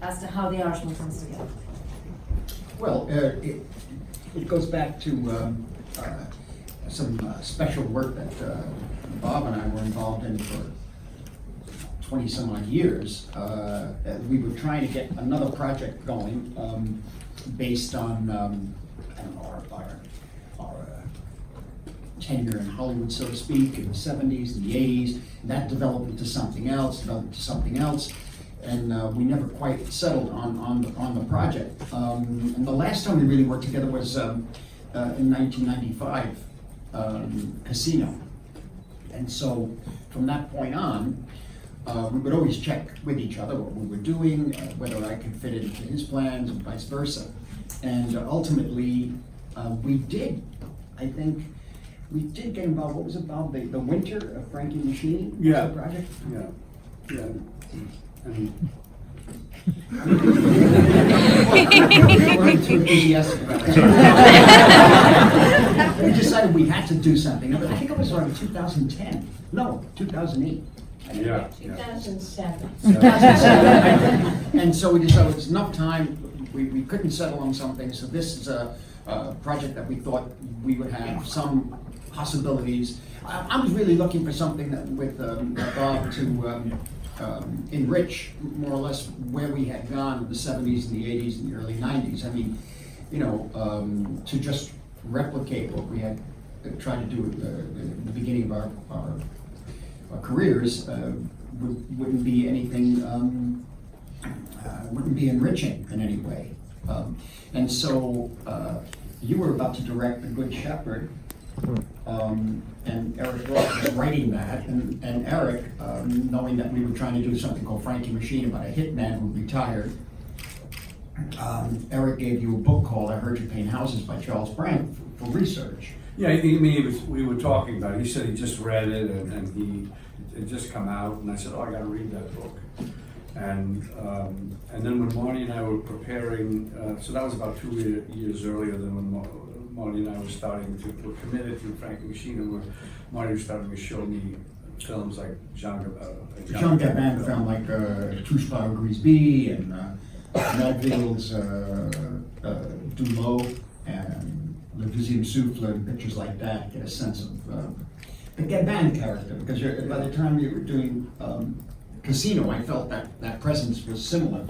as to how the Irishman comes together? Well, it goes back to some special work that Bob and I were involved in for 20 some odd years. We were trying to get another project going based on I don't know, our tenure in Hollywood, so to speak, in the 70s and the 80s. And that developed into something else, and we never quite settled on the project. And the last time we really worked together was in 1995, Casino. And so from that point on, we would always check with each other what we were doing, whether I could fit it into his plans and vice versa. And ultimately, we did, I think, we did get involved. What was it about? The winter of Frankie Machine? Yeah. The project? Yeah. And we weren't too enthusiastic about it. We decided we had to do something. I think it was around 2010. No, 2008. yeah. 2007. 2007. And so we decided it was enough time. We couldn't settle on something. So this is a project that we thought we would have some possibilities. I was really looking for something that with Bob to enrich more or less where we had gone in the 70s and the 80s and the early 90s. I mean, you know, to just replicate what we had tried to do at the beginning of our careers wouldn't be anything, wouldn't be enriching in any way. And so you were about to direct The Good Shepherd, and Eric Roth was writing that, and Eric, knowing that we were trying to do something called Frankie Machine about a hitman who retired, Eric gave you a book called I Heard You Paint Houses by Charles Brandt for research. Yeah, I mean, we were talking about it. He said he just read it and it had just come out, and I said, oh, I gotta read that book. And then when Marty and I were preparing, so that was about 2 years earlier than when Marty and I were committed to Frankie Machine, and Marty was starting to show me films like Jean Gabin film like Touche pas au Grisby and Melville's Dumont and Le Deuxième Souffle and pictures like that, get a sense of the Gabin character, because by the time you were doing Casino, I felt that presence was similar.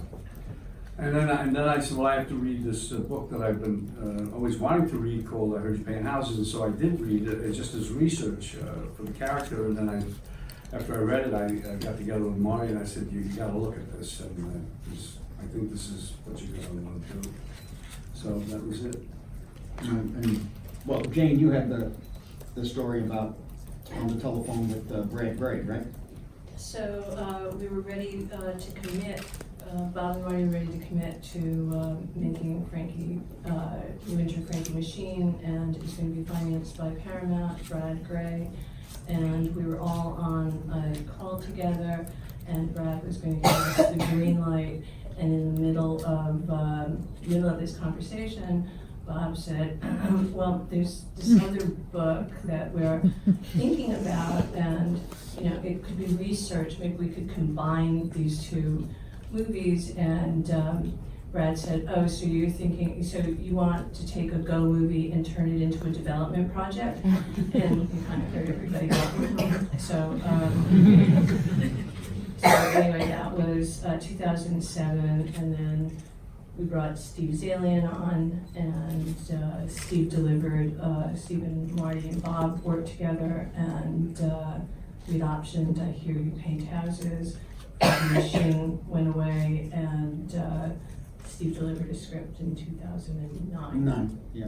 And then I said, well, I have to read this book that I've been always wanting to read called I Heard You Paint Houses, and so I did read it just as research for the character, and then after I read it, I got together with Marty and I said, you gotta look at this, and I think this is what you're gonna want to do. So that was it. And well, Jane, you had the story about on the telephone with Brad Gray, right? So we were ready to commit. Bob and Marty were ready to commit to making Frankie, Winter Frankie Machine, and it's going to be financed by Paramount, Brad Gray, and we were all on a call together, and Brad was going to give us the green light, and in the middle of this conversation, Bob said, well, there's this other book that we're thinking about, and you know, it could be research. Maybe we could combine these two movies. And Brad said, oh, so you're thinking, so you want to take a Go movie and turn it into a development project? And you kind of heard everybody go, so anyway, that was 2007, and then we brought Steve Zalian on, and Steve delivered. Steve and Marty and Bob worked together, and we'd optioned I Hear You Paint Houses. The machine went away, and Steve delivered a script in 2009. Yeah.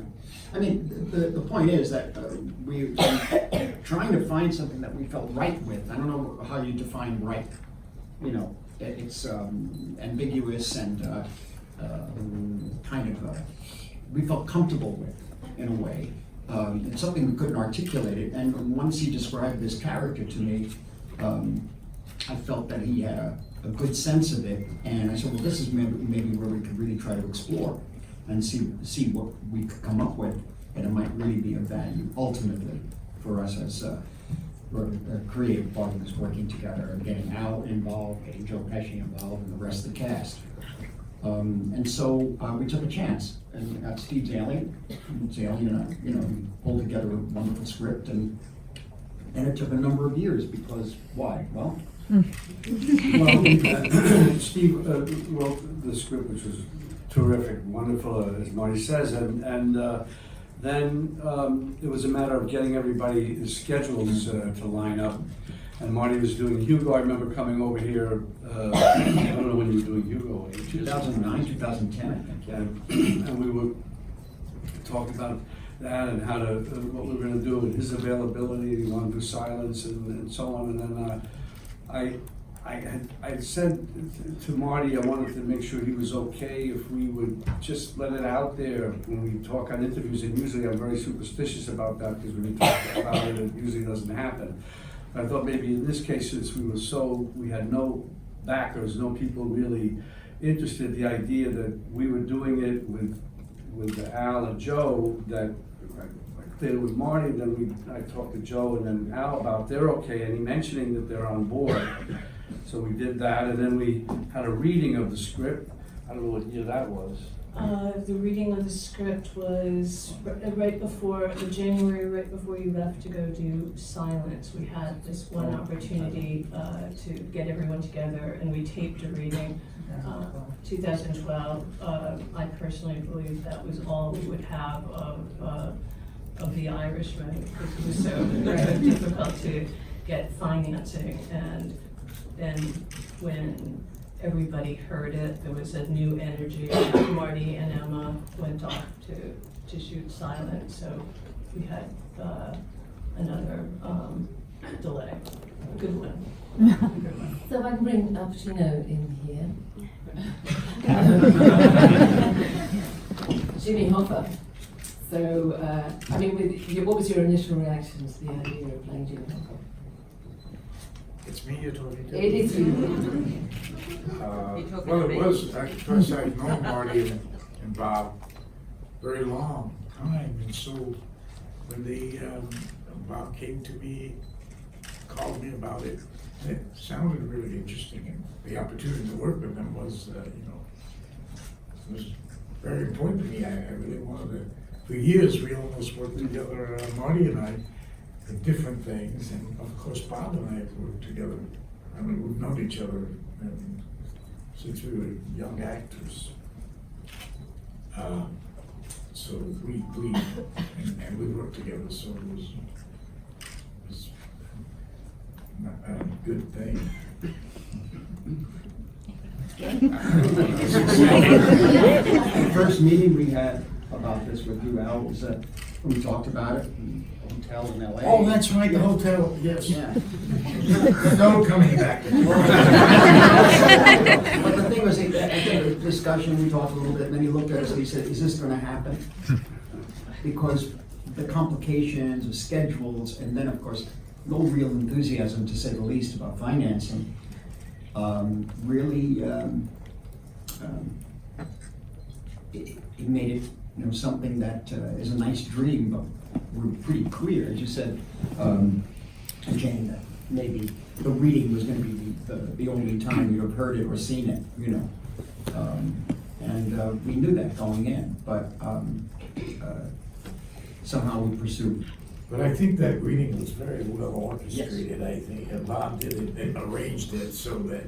I mean, the point is that we were trying to find something that we felt right with. I don't know how you define right. You know, it's ambiguous and kind of we felt comfortable with in a way. It's something we couldn't articulate it. And once he described this character to me, I felt that he had a good sense of it, and I said, well, this is maybe where we could really try to explore and see what we could come up with, and it might really be of value ultimately for us as creative partners working together and getting Al involved, getting Joe Pesci involved, and the rest of the cast. And so we took a chance and we got Steve Zalian. Zalian, he pulled together a wonderful script, and it took a number of years because why? Well, Steve wrote the script, which was terrific, wonderful, as Marty says, and then it was a matter of getting everybody's schedules to line up. And Marty was doing Hugo. I remember coming over here, I don't know when you were doing Hugo. 2009, 2010, I think, yeah. And we were talking about that and how to, what we were gonna do and his availability, he wanted to do silence and so on. And then I said to Marty, I wanted to make sure he was okay if we would just let it out there when we talk on interviews. And usually I'm very superstitious about that because when you talk about it, it usually doesn't happen. I thought maybe in this case, since we had no backers, no people really interested, the idea that we were doing it with Al and Joe, that I did it with Marty, then I talked to Joe and then Al about they're okay, and he mentioning that they're on board. So we did that, and then we had a reading of the script. I don't know what year that was. The reading of the script was right before, the January, right before you left to go do silence. We had this one opportunity to get everyone together, and we taped a reading. 2012. I personally believe that was all we would have of The Irishman, because it was so very difficult to get financing, and when everybody heard it, there was a new energy. Marty and Emma went off to shoot silent, so we had another delay. Good one. Good one. So if I can bring Pacino in here. Jimmy Hoffa. So, I mean, what was your initial reaction to the idea of playing Jimmy Hoffa? It's me you're talking to? It is you. Well, it was, at first I'd known Marty and Bob very long time, and so when they, Bob came to me, called me about it, it sounded really interesting, and the opportunity to work with them was, was very important to me. I really wanted to, for years we almost worked together, Marty and I, in different things, and of course Bob and I have worked together. I mean, we've known each other since we were young actors. So we worked together, so it was a good thing. The first meeting we had about this with you, Al, was when we talked about it in a hotel in LA. Oh, that's right, the hotel, yes. Yeah. No coming back. But the thing was, I think the discussion, we talked a little bit, and then he looked at us and he said, is this gonna happen? Because the complications of schedules, and then of course, no real enthusiasm, to say the least, about financing, really, it made it, something that is a nice dream, but we're pretty clear, as you said, Jane, that maybe the reading was going to be the only time you'd have heard it or seen it, and we knew that going in, but somehow we pursued. But I think that reading was very well orchestrated. Yes. I think Bob did it and arranged it so that,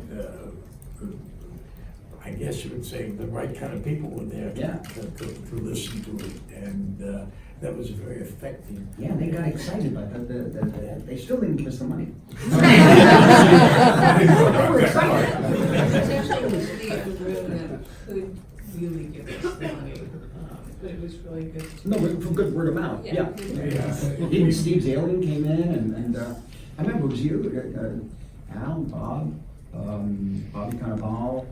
I guess you would say, the right kind of people were there to listen to it, and that was very effective. Yeah, they got excited by that. They still didn't give us the money. They were excited. It's actually Steve in the room that could really give us the money, but it was really good. No, for good word of mouth, yeah. Yeah. Even Steve Zalian came in, and I remember it was you, Al, Bob, Bobby Cannavale,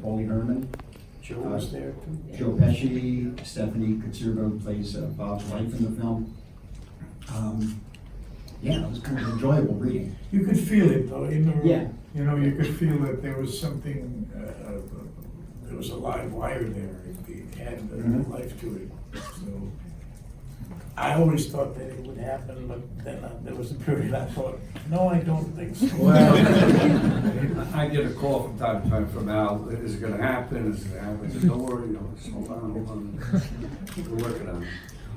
Paulie Herman. Joe was there too. Joe Pesci, Stephanie Katsurbo plays Bob's wife in the film. Yeah, it was kind of an enjoyable reading. You could feel it though, in the room. Yeah. You could feel that there was something, there was a live wire there. It had life to it. So I always thought that it would happen, but then there was a period I thought, no, I don't think so. Well, I get a call from time to time from Al, is it gonna happen, is it gonna happen? I said, don't worry, just hold on. We're working on it.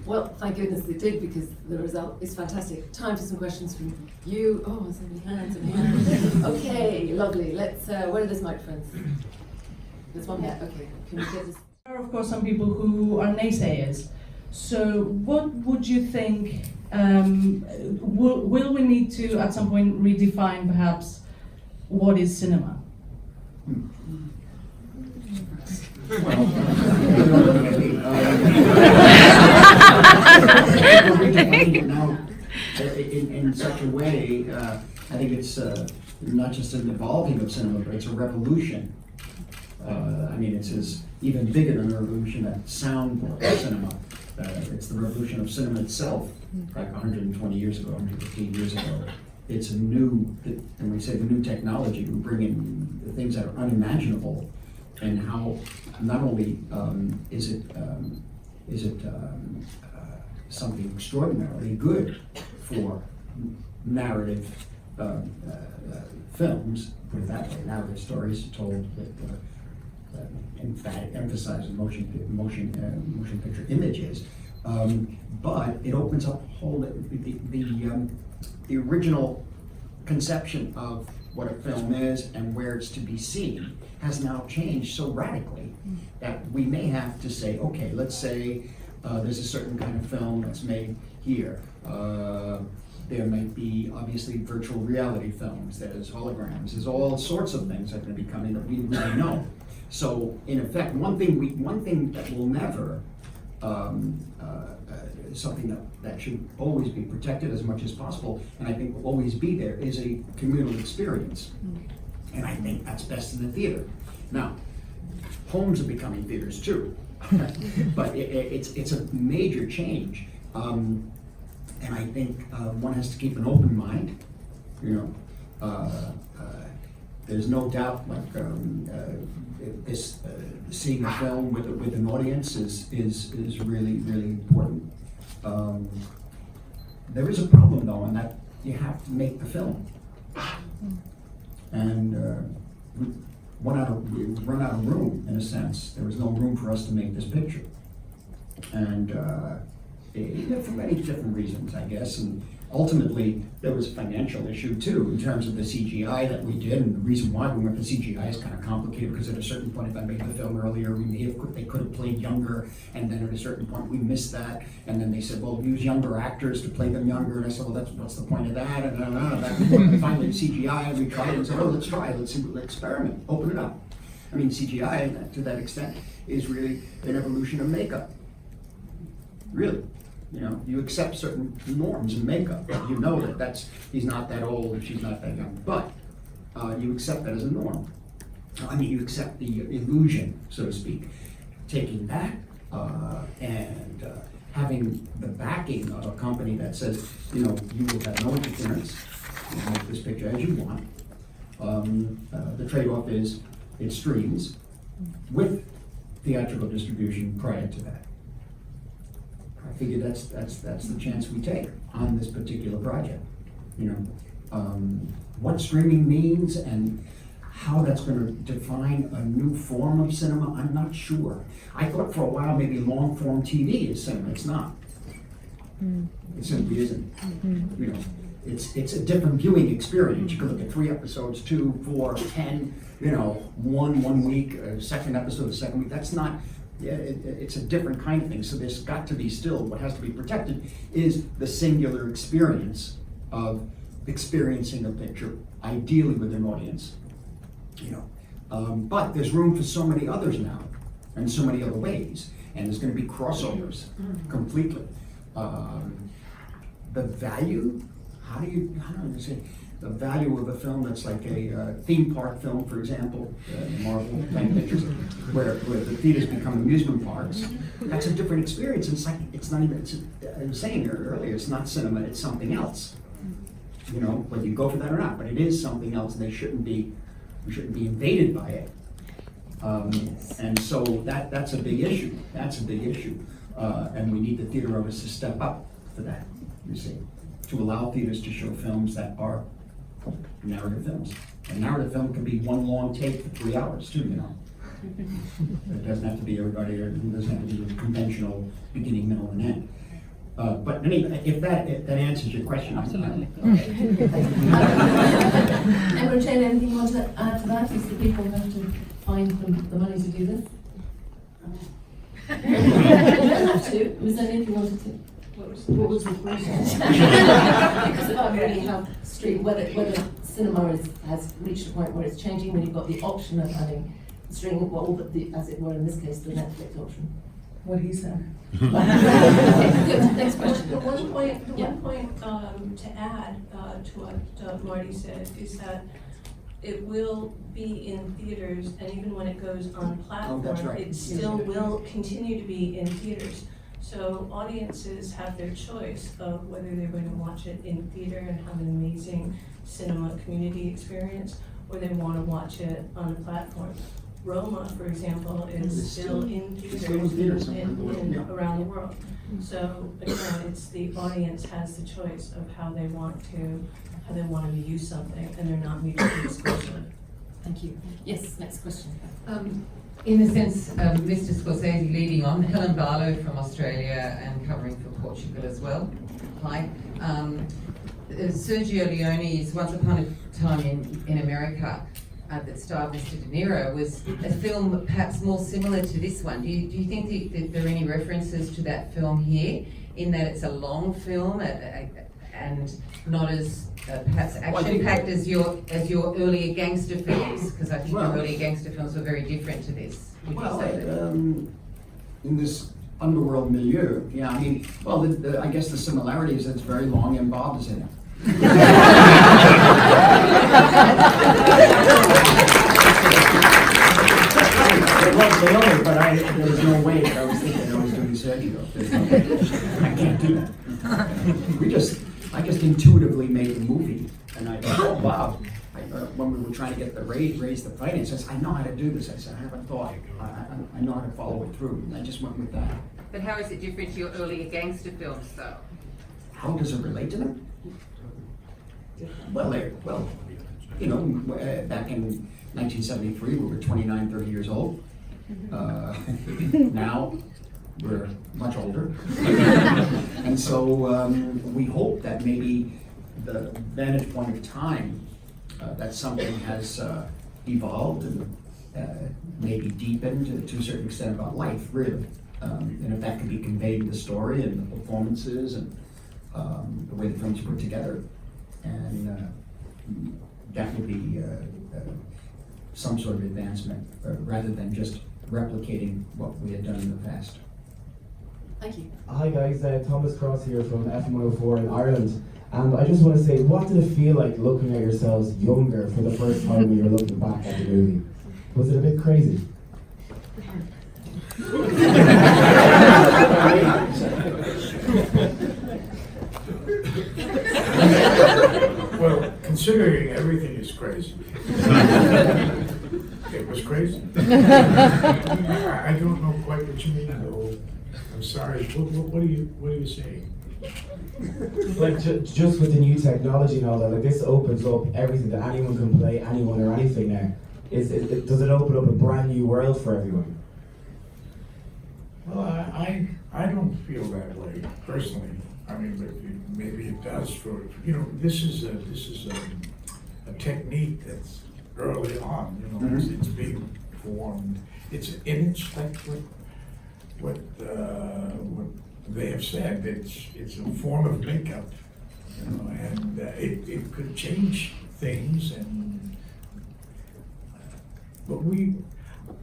Well, thank goodness they did, because the result is fantastic. Time for some questions from you. Oh, so many hands, Okay, lovely. Let's, where are those microphones? There's one here, okay. Can you get this? There are, of course, some people who are naysayers. So what would you think, will we need to, at some point, redefine, perhaps, what is cinema? Now, in such a way, I think it's not just an evolving of cinema, but it's a revolution. I mean, it's even bigger than a revolution that sound cinema. It's the revolution of cinema itself, like 120 years ago, 115 years ago. It's a new, and we say the new technology, we bring in the things that are unimaginable, and how not only is it something extraordinarily good for narrative films, put it that way, narrative stories told that emphasizes motion picture images, but it opens up whole the original conception of what a film is and where it's to be seen has now changed so radically that we may have to say, okay, let's say there's a certain kind of film that's made here. There might be obviously virtual reality films, there's holograms, there's all sorts of things that are going to be coming that we really know. So in effect, one thing that will never, something that should always be protected as much as possible, and I think will always be there, is a communal experience. And I think that's best in the theater. Now, homes are becoming theaters too, but it's a major change. And I think one has to keep an open mind, you know. There's no doubt, like seeing a film with an audience is really, really important. There is a problem though, in that you have to make the film, and we run out of room, in a sense. There was no room for us to make this picture, and for many different reasons, I guess. And ultimately, there was a financial issue too, in terms of the CGI that we did. And the reason why we went for CGI is kind of complicated, because at a certain point, if I made the film earlier, they could have played younger, and then at a certain point, we missed that. And then they said, well, use younger actors to play them younger. And I said, well, what's the point of that? And finally, CGI, we tried and said, oh, let's try it. Let's experiment, open it up. I mean, CGI, to that extent, is really an evolution of makeup. Really. You know, you accept certain norms in makeup. You know that he's not that old or she's not that young, but you accept that as a norm. I mean, you accept the illusion, so to speak. Taking that and having the backing of a company that says, you know, you will have no interference, you can make this picture as you want. The trade-off is it streams with theatrical distribution prior to that. I figure that's the chance we take on this particular project. You know, what streaming means and how that's going to define a new form of cinema, I'm not sure. I thought for a while maybe long form TV is cinema. It's not. It simply isn't. You know, it's a different viewing experience. You can look at 3 episodes, 2, 4, 10. You know, one week, second episode, second week. That's not. Yeah, it's a different kind of thing. So there's got to be still, what has to be protected is the singular experience of experiencing a picture, ideally with an audience. You know, but there's room for so many others now, and so many other ways, and there's going to be crossovers completely. The value, how do you say? The value of a film that's like a theme park film, for example, Marvel type pictures, where the theaters become amusement parks. That's a different experience. It's not even. I was saying earlier, it's not cinema. It's something else. You know, whether you go for that or not, but it is something else, and we shouldn't be invaded by it. And so that's a big issue. That's a big issue, and we need the theater owners to step up for that, you see, to allow theaters to show films that are narrative films. A narrative film can be one long take for 3 hours too, you know. It doesn't have to be everybody, or it doesn't have to be a conventional beginning, middle, and end. But anyway, if that answers your question. Absolutely. Emma, Jane, anything you want to add to that? Is the people have to find the money to do this? You don't have to. Was there anything you wanted to? What was the question? Because about really how whether cinema has reached a point where it's changing when you've got the option of having streaming, well, as it were in this case, the Netflix option. What he said. Good. Next question. The one point Yeah. to add to what Marty said is that it will be in theaters, and even when it goes on platform, that's right. it still will continue to be in theaters. So audiences have their choice of whether they're going to watch it in theater and have an amazing cinema community experience, or they want to watch it on a platform. Roma, for example, is still in theaters around the world. So again, it's the audience has the choice of how they want to view something, and they're not mutually exclusive. Thank you. Yes, next question. In a sense, Mr. Scorsese leading on, Helen Barlow from Australia and covering for Portugal as well. Hi. Sergio Leone's Once Upon a Time in America that starred Mr. De Niro was a film perhaps more similar to this one. Do you think that there are any references to that film here, in that it's a long film and not as perhaps action-packed as your earlier gangster films? Because I think your earlier gangster films were very different to this. Would you say that? In this underworld milieu, yeah, I mean, well, I guess the similarity is that it's very long and Bob is in it. They are, but there was no way that I was thinking I was doing Sergio. I can't do that. I just intuitively made the movie, and I thought, oh, wow. When we were trying to get raise the finance, I said, I know how to do this. I said, I haven't thought. I know how to follow it through, and I just went with that. But how is it different to your earlier gangster films, though? How does it relate to them? Well, you know, back in 1973, we were 29, 30 years old. Now, we're much older. And so we hope that maybe the vantage point of time, that something has evolved and maybe deepened to a certain extent about life, really. And if that can be conveyed in the story and the performances and the way the films are put together, and that would be some sort of advancement, rather than just replicating what we had done in the past. Thank you. Hi guys, Thomas Cross here from FM104 in Ireland. And I just want to say, what did it feel like looking at yourselves younger for the first time when you were looking back at the movie? Was it a bit crazy? Well, considering everything is crazy, it was crazy. I don't know quite what you mean, though. I'm sorry. What are you saying? Like just with the new technology and all that, like this opens up everything that anyone can play, anyone or anything now. Does it open up a brand new world for everyone? Well, I don't feel that way personally. I mean, but maybe it does for, you know, this is a technique that's early on, you know, it's being formed. It's like what they have said, it's a form of makeup, you know, and it could change things, but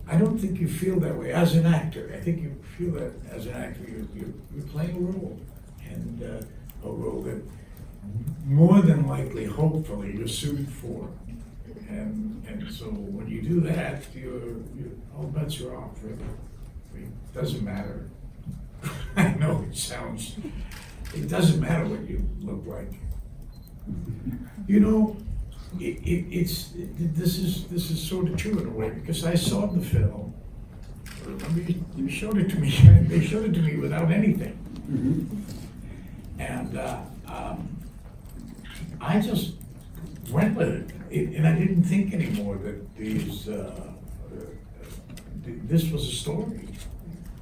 I don't think you feel that way as an actor. I think you feel that as an actor, you're playing a role, and a role that more than likely, hopefully, you're suited for. And so when you do that, all bets are off, really. It doesn't matter. I know it doesn't matter what you look like. You know, this is sort of true in a way, because I saw the film. I mean, you showed it to me. They showed it to me without anything. And I just went with it, and I didn't think anymore that this was a story.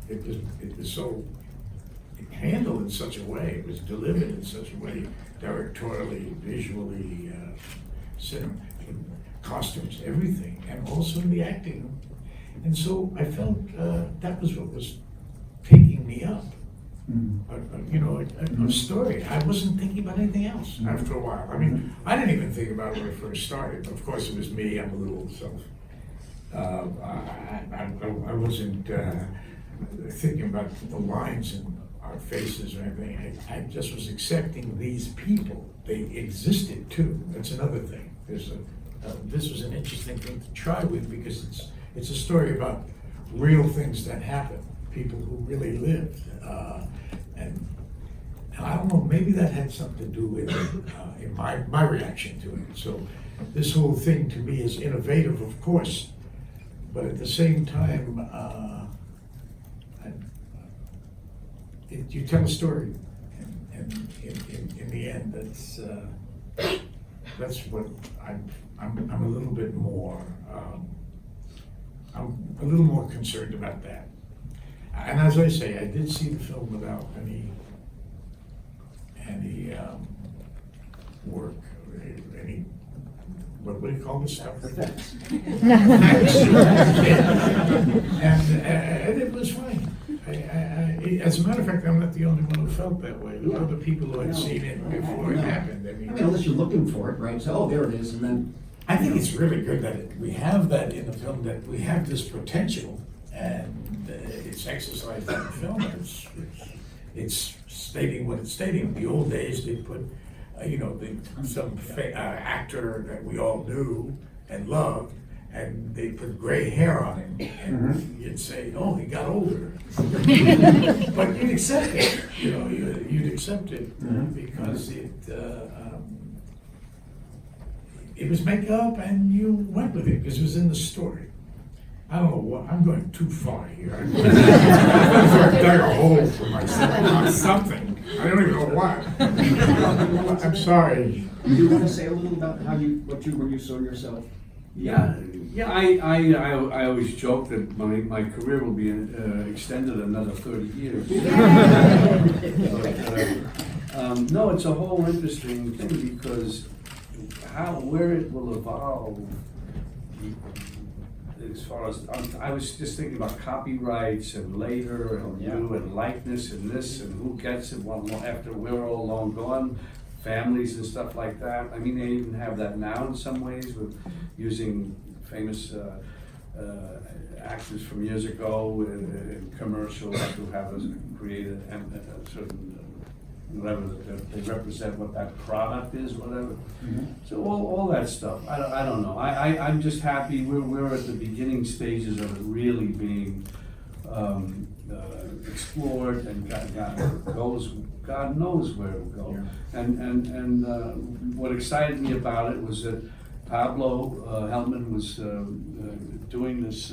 It was so handled in such a way, it was delivered in such a way, directorially, visually, costumes, everything, and also in the acting. And so I felt that was what was taking me up. A story. I wasn't thinking about anything else after a while. I mean, I didn't even think about it when I first started. Of course, it was me. I'm a little self. I wasn't thinking about the lines in our faces or anything. I just was accepting these people. They existed too. That's another thing. This was an interesting thing to try with because it's a story about real things that happened, people who really lived. And I don't know, maybe that had something to do with in my reaction to it. So this whole thing to me is innovative, of course, but at the same time, you tell a story, and in the end, that's what I'm a little bit more. I'm a little more concerned about that. And as I say, I did see the film without any work, any, what do you call this stuff? Effects. And it was fine. As a matter of fact, I'm not the only one who felt that way. There were other people who had seen it before it happened. I mean, unless you're looking for it, right? So, oh, there it is, and then. I think it's really good that we have that in the film, that we have this potential, and it's exercised in the film. It's stating what it's stating. In the old days, they put, some actor that we all knew and loved, and they put gray hair on him, and you'd say, "Oh, he got older." But you'd accept it. You'd accept it because it was makeup, and you went with it because it was in the story. I don't know what, I'm going too far here. I dug a hole for myself on something. I don't even know what. I'm sorry. Do you want to say a little about where you saw yourself? Yeah. I always joke that my career will be extended another 30 years. But, no, it's a whole interesting thing because where it will evolve, as far as, I was just thinking about copyrights and later and new and likeness and this and who gets it after we're all long gone, families and stuff like that. I mean, they even have that now in some ways with using famous actors from years ago in commercials who have created a certain whatever they represent what that product is, whatever. So all that stuff. I don't know. I'm just happy we're at the beginning stages of it really being explored, and God knows where it'll go. And what excited me about it was that Pablo Hellman was doing this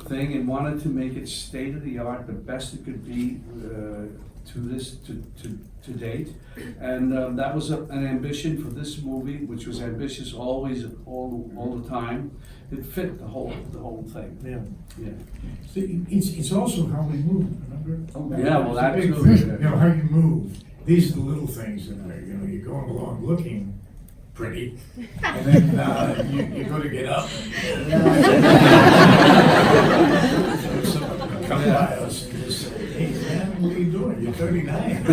thing and wanted to make it state of the art, the best it could be to date, and that was an ambition for this movie, which was ambitious always, all the time. It fit the whole thing. Yeah. See, it's also how we move. Remember? Yeah, well, that big too. thing, how you move. These are the little things in there. You're going along looking pretty, and then you're going to get up. So someone come by us and just say, "Hey man, what are you doing? You're 39."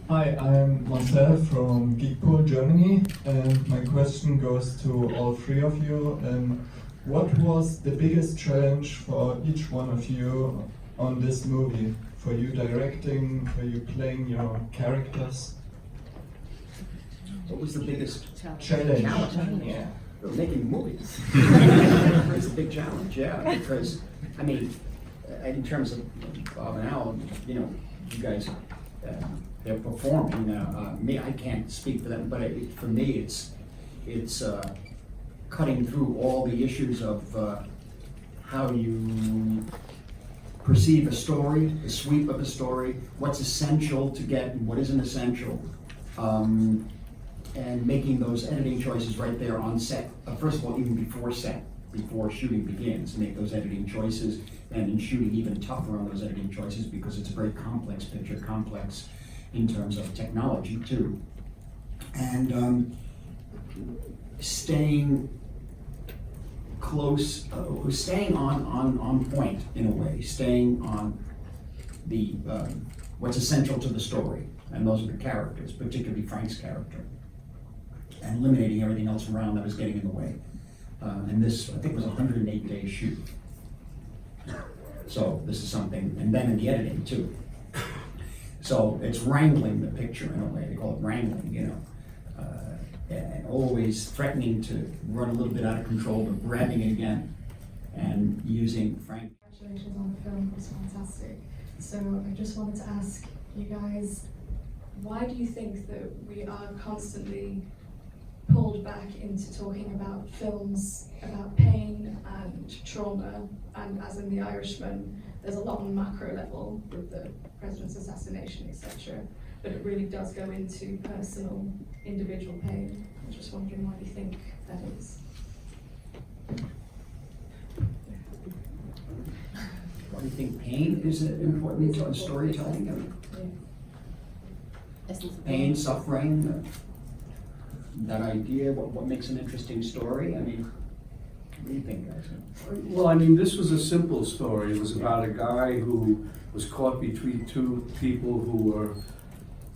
Hi, I'm Marcel from Geekpool, Germany, and my question goes to all three of you. What was the biggest challenge for each one of you on this movie? For you directing, for you playing your characters? What was the biggest Challenge. Yeah, for making movies. It's a big challenge, yeah, because, I mean, in terms of Bob and Al, you guys, they're performing. Me, I can't speak for them, but for me, it's cutting through all the issues of how you perceive a story, the sweep of a story, what's essential to get and what isn't essential, and making those editing choices right there on set. First of all, even before set, before shooting begins, make those editing choices, and in shooting even tougher on those editing choices because it's a very complex picture, complex in terms of technology too. And staying close, staying on point in a way, staying on the what's essential to the story, and those are the characters, particularly Frank's character, and eliminating everything else around that was getting in the way. And this, I think, was a 108-day shoot. So this is something, and then in the editing too. So it's wrangling the picture in a way. They call it wrangling, you know. And always threatening to run a little bit out of control, but grabbing it again and using Frank. Congratulations on the film, it was fantastic. So I just wanted to ask you guys, why do you think that we are constantly pulled back into talking about films about pain and trauma, and as in The Irishman, there's a lot on macro level with the president's assassination, etc. But it really does go into personal, individual pain. I'm just wondering why you think that is. Why do you think pain is important to storytelling? I mean, pain, suffering, that idea, what makes an interesting story? I mean, what do you think, guys? Well, I mean, this was a simple story. It was about a guy who was caught between two people who were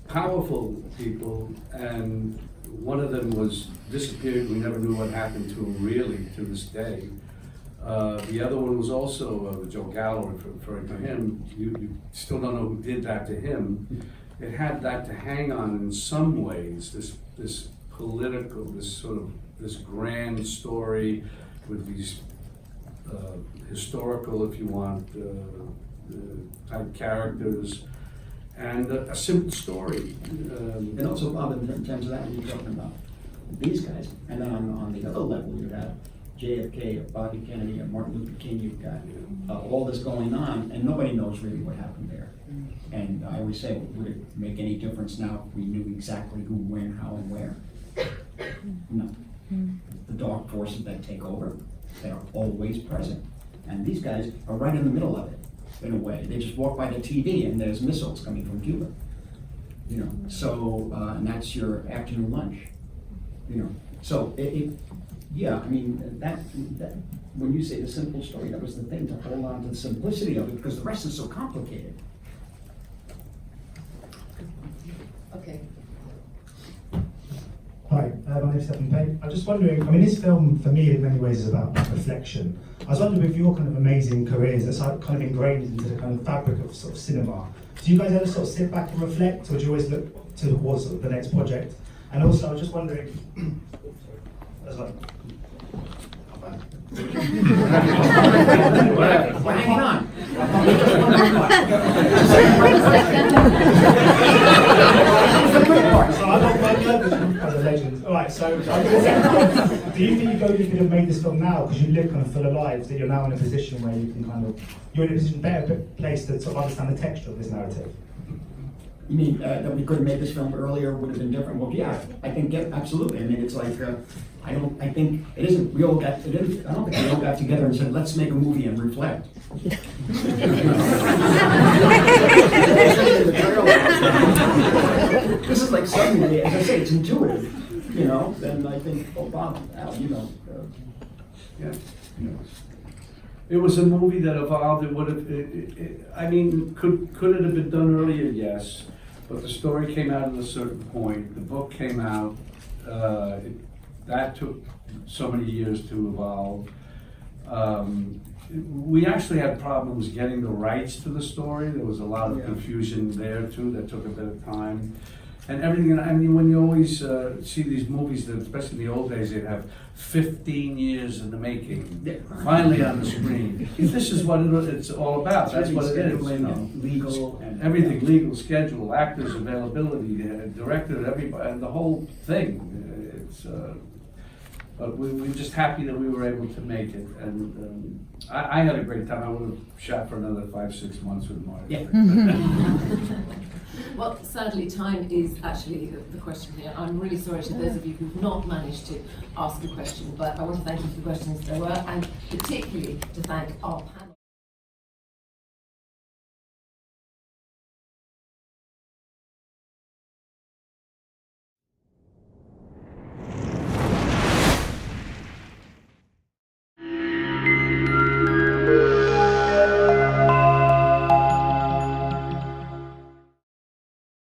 powerful people, and one of them was disappeared. We never knew what happened to him really to this day. The other one was also Joe Gallo, referring to him. You still don't know who did that to him. It had that to hang on in some ways, this political, this grand story with these historical, if you want, type characters, and a simple story. And also, Bob, in terms of that, when you're talking about these guys, and then on the other level, you have JFK, Bobby Kennedy, and Martin Luther King. You've got all this going on, and nobody knows really what happened there. And I always say, would it make any difference now if we knew exactly who, when, how, and where? No. The dark forces that take over, they are always present. And these guys are right in the middle of it, in a way. They just walk by the TV and there's missiles coming from Cuba. You know, so, and that's your afternoon lunch. You know, so yeah, I mean, that when you say the simple story, that was the thing, to hold on to the simplicity of it, because the rest is so complicated. Okay. Hi, my name's Stephen Payne. I'm just wondering, I mean, this film for me in many ways is about reflection. I was wondering, with your kind of amazing careers that's kind of ingrained into the kind of fabric of sort of cinema, do you guys ever sort of sit back and reflect, or do you always look towards sort of the next project? And also, I was just wondering, as well. Well, hang on. So I got my purpose as a legend. All right, so do you think you could have made this film now because you live kind of full of lives, that you're now in a position where you can kind of, you're in a position, better place to sort of understand the texture of this narrative? You mean that we could have made this film earlier, would have been different? Well, yeah, I think, yeah, absolutely. I mean, it's like, I think it isn't, I don't think we all got together and said, let's make a movie and reflect. This is like suddenly, as I say, it's intuitive, you know, then I think, oh, Bob, Al, you know. Yeah. It was a movie that evolved. It would have. I mean, could it have been done earlier? Yes, but the story came out at a certain point. The book came out. That took so many years to evolve. We actually had problems getting the rights to the story. There was a lot of confusion there too. That took a bit of time. And everything, I mean, when you always see these movies, that, especially in the old days, they'd have 15 years in the making, finally on the screen. This is what it's all about. That's what it is. You know. Legal and everything, legal, schedule, actors, availability, director, everybody, and the whole thing. but we're just happy that we were able to make it, and I had a great time. I would have shot for another 5-6 months with Marty. Yeah. Well, sadly, time is actually the question here. I'm really sorry to those of you who've not managed to ask a question, but I want to thank you for the questions there were, and particularly to thank our panel.